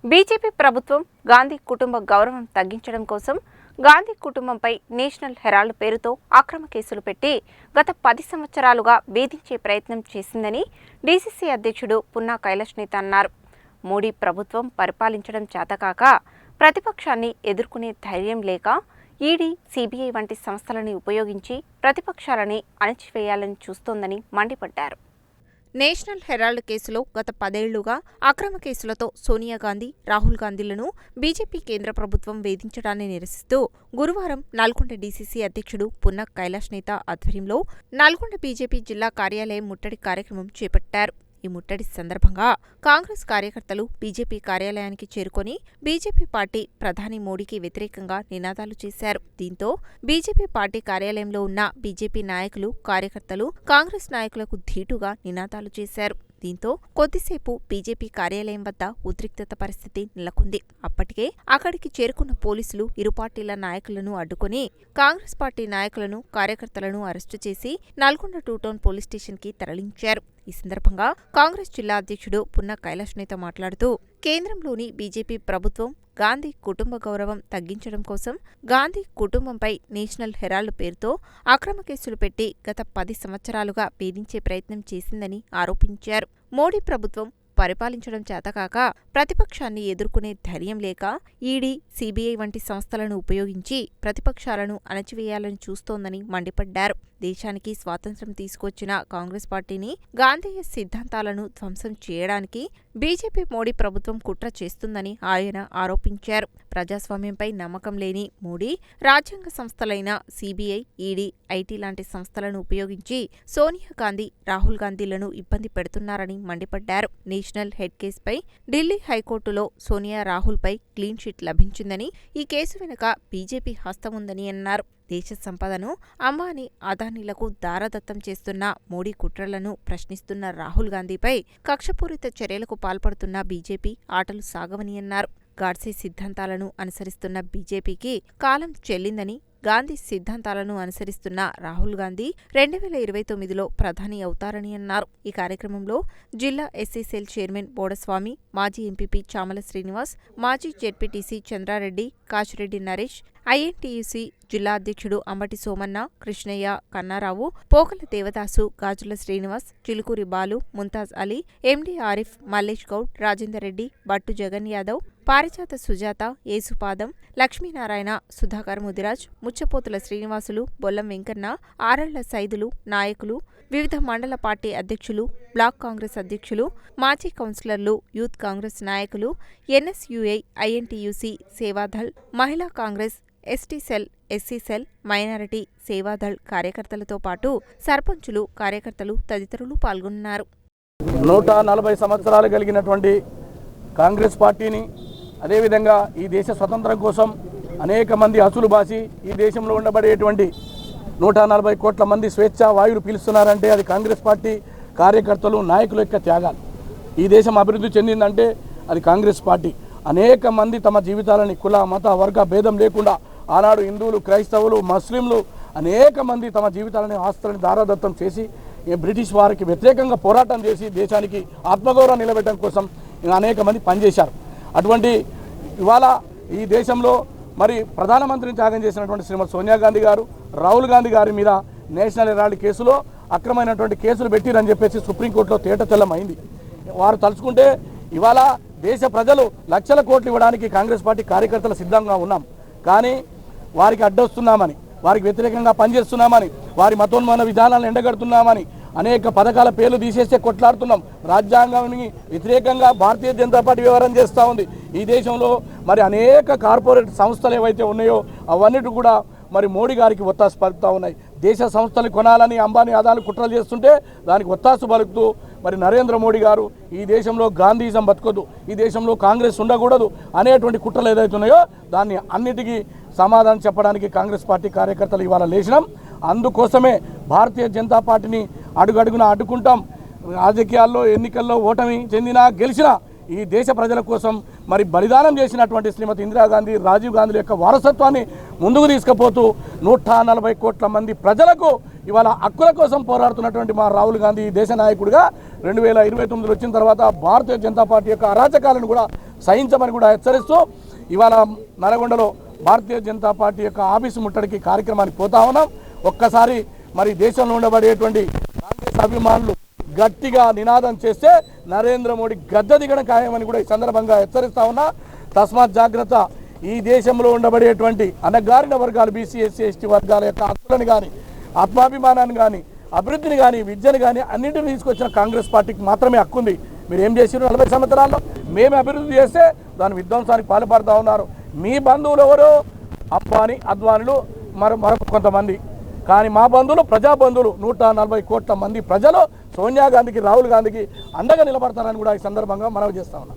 BJP ప్రభుత్వం గాంధీ కుటుంబ గౌరవం తగ్గించడం కోసం గాంధీ కుటుంబంపై నేషనల్ హెరాల్డ్ పేరుతో అక్రమ కేసులు పెట్టి గత 10 సంవత్సరాలుగా వేధించే ప్రయత్నం చేసిందని డీసీసీ అధ్యక్షుడు పున్నా కైలాష్నేత అన్నారు. మోడీ ప్రభుత్వం పరిపాలించడం చేతకాక ప్రతిపక్షాన్ని ఎదుర్కొనే ధైర్యం లేక ఈడీ, సీబీఐ వంటి సంస్థలను ఉపయోగించి ప్రతిపక్షాలని అణచివేయాలని చూస్తోందని మండిపడ్డారు. నేషనల్ హెరాల్డ్ కేసులో గత 10 ఏళ్లుగా అక్రమ కేసులతో సోనియా గాంధీ, రాహుల్ గాంధీలను బీజేపీ కేంద్ర ప్రభుత్వం వేధించడాన్ని నిరసిస్తూ గురువారం నల్గొండ డీసీసీ అధ్యక్షుడు పున్నా కైలాష్నేత ఆధ్వర్యంలో నల్గొండ బీజేపీ జిల్లా కార్యాలయం ముట్టడి కార్యక్రమం చేపట్టారు. ఈ ముట్టడి సందర్భంగా కాంగ్రెస్ కార్యకర్తలు బీజేపీ కార్యాలయానికి చేరుకొని బీజేపీ పార్టీ ప్రధాని మోడీకి వ్యతిరేకంగా నినాదాలు చేశారు. దీంతో బీజేపీ పార్టీ కార్యాలయంలో ఉన్న బీజేపీ నాయకులు, కార్యకర్తలు కాంగ్రెస్ నాయకులకు ధీటుగా నినాదాలు చేశారు. దీంతో కొద్దిసేపు బీజేపీ కార్యాలయం వద్ద ఉద్రిక్తత పరిస్థితి నెలకొంది. అప్పటికే అక్కడికి చేరుకున్న పోలీసులు ఇరు పార్టీల నాయకులను అడ్డుకొని కాంగ్రెస్ పార్టీ నాయకులను, కార్యకర్తలను అరెస్టు చేసి నల్గొండ 2 టౌన్ పోలీస్ స్టేషన్కి తరలించారు. ఈ సందర్భంగా కాంగ్రెస్ జిల్లా అధ్యక్షుడు పున్నా కైలాష్నేత మాట్లాడుతూ కేంద్రంలోని బీజేపీ ప్రభుత్వం గాంధీ కుటుంబ గౌరవం తగ్గించడం కోసం గాంధీ కుటుంబంపై నేషనల్ హెరాల్డ్ పేరుతో అక్రమ కేసులు పెట్టి గత 10 సంవత్సరాలుగా వేధించే ప్రయత్నం చేసిందని ఆరోపించారు. మోడీ ప్రభుత్వం పరిపాలించడం చేతకాక ప్రతిపక్షాన్ని ఎదుర్కొనే ధైర్యం లేక ఈడీ, సీబీఐ వంటి సంస్థలను ఉపయోగించి ప్రతిపక్షాలను అణచివేయాలని చూస్తోందని మండిపడ్డారు. దేశానికి స్వాతంత్ర్యం తీసుకొచ్చిన కాంగ్రెస్ పార్టీని, గాంధేయ సిద్ధాంతాలను ధ్వంసం చేయడానికి బీజేపీ మోడీ ప్రభుత్వం కుట్ర చేస్తుందని ఆయన ఆరోపించారు. ప్రజాస్వామ్యంపై నమ్మకం లేని మోడీ రాజ్యాంగ సంస్థలైన సీబీఐ, ఈడీ, ఐటీ లాంటి సంస్థలను ఉపయోగించి సోనియా గాంధీ, రాహుల్ గాంధీలను ఇబ్బంది పెడుతున్నారని మండిపడ్డారు. నేషనల్ హెడ్ కేసుపై ఢిల్లీ హైకోర్టులో సోనియా, రాహుల్పై క్లీన్ చిట్ లభించిందని, ఈ కేసు వెనుక బీజేపీ హస్తం ఉందని అన్నారు. దేశ సంపదను అంబానీ, అదానీలకు దారదత్తం చేస్తున్న మోడీ కుట్రలను ప్రశ్నిస్తున్న రాహుల్ గాంధీపై కక్షపూరిత చర్యలకు పాల్పడుతున్న బీజేపీ ఆటలు సాగవని అన్నారు. గాడ్సే సిద్ధాంతాలను అనుసరిస్తున్న బీజేపీకి కాలం చెల్లిందని, గాంధీ సిద్ధాంతాలను అనుసరిస్తున్న రాహుల్ గాంధీ 2029లో ప్రధాని అవుతారని అన్నారు. ఈ కార్యక్రమంలో జిల్లా ఎస్సీ సెల్ చైర్మన్ బోడస్వామి, మాజీ ఎంపీపీ చామల శ్రీనివాస్, మాజీ జెడ్పీటీసీ చంద్రారెడ్డి, కాచిరెడ్డి నరేష్, ఐఎన్టీయూసీ జిల్లా అధ్యక్షుడు అంబటి సోమన్న, కృష్ణయ్య, కన్నారావు, పోకల దేవదాసు, గాజుల శ్రీనివాస్, చిలుకూరి బాలు, ముంతాజ్ అలీ, ఎండీ ఆరిఫ్, మల్లేష్ గౌడ్, రాజేందర్ రెడ్డి, బట్టు జగన్ యాదవ్, పారిజాత సుజాత, యేసుపాదం, లక్ష్మీనారాయణ, సుధాకర్ ముదిరాజ్, ముచ్చపోతుల శ్రీనివాసులు, బొల్లం వెంకన్న, ఆరళ్ల సైదులు, నాయకులు, వివిధ మండల పార్టీ అధ్యక్షులు, బ్లాక్ కాంగ్రెస్ అధ్యక్షులు, మాజీ కౌన్సిలర్లు, యూత్ కాంగ్రెస్ నాయకులు, ఎన్ఎస్యుఐ, ఐఎన్టీయూసీ, సేవాదళ్, మహిళా Congress, ST cell, SC cell, minority Seva Dal కార్యకర్తలతో పాటు సర్పంచులు, కార్యకర్తలు తదితరులు పాల్గొన్నారు. 140 సంవత్సరాలు కలిగినటువంటి కాంగ్రెస్ పార్టీని, అదేవిధంగా ఈ దేశ స్వతంత్రం కోసం అనేక మంది అసులు బాసి ఈ దేశంలో ఉండబడేటువంటి 140 కోట్ల మంది స్వేచ్ఛా వాయువులు పీలుస్తున్నారంటే అది కాంగ్రెస్ పార్టీ కార్యకర్తలు, నాయకుల యొక్క త్యాగాలు. ఈ దేశం అభివృద్ధి చెందిందంటే అది కాంగ్రెస్ పార్టీ. అనేక మంది తమ జీవితాలని కుల, మత, వర్గ భేదం లేకుండా ఆనాడు హిందువులు, క్రైస్తవులు, ముస్లింలు అనేక మంది తమ జీవితాలని, ఆస్తులని దారాదత్తం చేసి బ్రిటిష్ వారికి వ్యతిరేకంగా పోరాటం చేసి దేశానికి ఆత్మగౌరవం నిలబెట్టడం కోసం అనేక మంది పనిచేశారు. అటువంటి ఇవాళ ఈ దేశంలో మరి ప్రధానమంత్రిని త్యాగం చేసినటువంటి శ్రీమతి సోనియా గాంధీ గారు, రాహుల్ గాంధీ గారి మీద నేషనల్ హెరాల్డ్ కేసులో అక్రమైనటువంటి కేసులు పెట్టిరని చెప్పేసి సుప్రీంకోర్టులో తేటతెల్లమైంది. వారు తలుచుకుంటే ఇవాళ దేశ ప్రజలు లక్షల కోట్లు ఇవ్వడానికి కాంగ్రెస్ పార్టీ కార్యకర్తలు సిద్ధంగా ఉన్నాం. కానీ వారికి అడ్డొస్తున్నామని, వారికి వ్యతిరేకంగా పనిచేస్తున్నామని, వారి మతోన్మాన విధానాలను ఎండగడుతున్నామని, అనేక పథకాల పేర్లు తీసేస్తే కొట్లాడుతున్నాం. రాజ్యాంగానికి వ్యతిరేకంగా భారతీయ జనతా పార్టీ వ్యవహారం చేస్తూ ఉంది. ఈ దేశంలో మరి అనేక కార్పొరేట్ సంస్థలు ఏవైతే ఉన్నాయో అవన్నిటి కూడా మరి మోడీ గారికి ఒత్తాసు పలుకుతూ ఉన్నాయి. దేశ సంస్థలు కొనాలని అంబానీ, అదాని కుట్రలు చేస్తుంటే దానికి ఒత్తాసు పలుకుతూ మరి నరేంద్ర మోడీ గారు ఈ దేశంలో గాంధీజం బతకొద్దు, ఈ దేశంలో కాంగ్రెస్ ఉండకూడదు అనేటువంటి కుట్రలు ఏదైతే ఉన్నాయో దాన్ని అన్నిటికీ సమాధానం చెప్పడానికి కాంగ్రెస్ పార్టీ కార్యకర్తలు ఇవాళ లేచినాం. అందుకోసమే భారతీయ జనతా పార్టీని అడుగడుగున అడ్డుకుంటాం. రాజకీయాల్లో, ఎన్నికల్లో ఓటమి చెందినా గెలిచినా ఈ దేశ ప్రజల కోసం మరి బలిదానం చేసినటువంటి శ్రీమతి ఇందిరాగాంధీ, రాజీవ్ గాంధీ యొక్క వారసత్వాన్ని ముందుకు తీసుకుపోతూ 140 కోట్ల మంది ప్రజలకు ఇవాళ హక్కుల కోసం పోరాడుతున్నటువంటి మా రాహుల్ గాంధీ దేశ నాయకుడిగా 2029 వచ్చిన తర్వాత భారతీయ జనతా పార్టీ యొక్క అరాచకాలను కూడా సహించమని కూడా హెచ్చరిస్తూ ఇవాళ నల్గొండలో భారతీయ జనతా పార్టీ యొక్క ఆఫీసు ముట్టడికి కార్యక్రమానికి పోతా ఉన్నాం. ఒక్కసారి మరి దేశంలో ఉండబడేటువంటి కాంగ్రెస్ అభిమానులు గట్టిగా నినాదం చేస్తే నరేంద్ర మోడీ గద్దె దిగడం ఖాయమని కూడా ఈ సందర్భంగా హెచ్చరిస్తా ఉన్నా. తస్మాత్ జాగ్రత్త. ఈ దేశంలో ఉండబడేటువంటి అణగారిన వర్గాలు బీసీ ఎస్సీ ఎస్టీ వర్గాల యొక్క హక్కులను కానీ ఆత్మాభిమానాన్ని కానీ అభివృద్ధిని కానీ విద్యను కానీ అన్నింటినీ తీసుకొచ్చిన కాంగ్రెస్ పార్టీకి మాత్రమే హక్కు ఉంది. మీరు ఏం చేసారు 40 సంవత్సరాల్లో? మేము అభివృద్ధి చేస్తే దాని విధ్వంసానికి పాల్పడుతూ ఉన్నారు. మీ బంధువులు ఎవరు? అంబానీ అద్వానీలు మరొక కొంతమంది. కానీ మా బంధువులు ప్రజాబంధువులు 140 కోట్ల మంది ప్రజలు సోనియా గాంధీకి రాహుల్ గాంధీకి అండగా నిలబడతారని కూడా ఈ సందర్భంగా మనవి చేస్తా ఉన్నాం.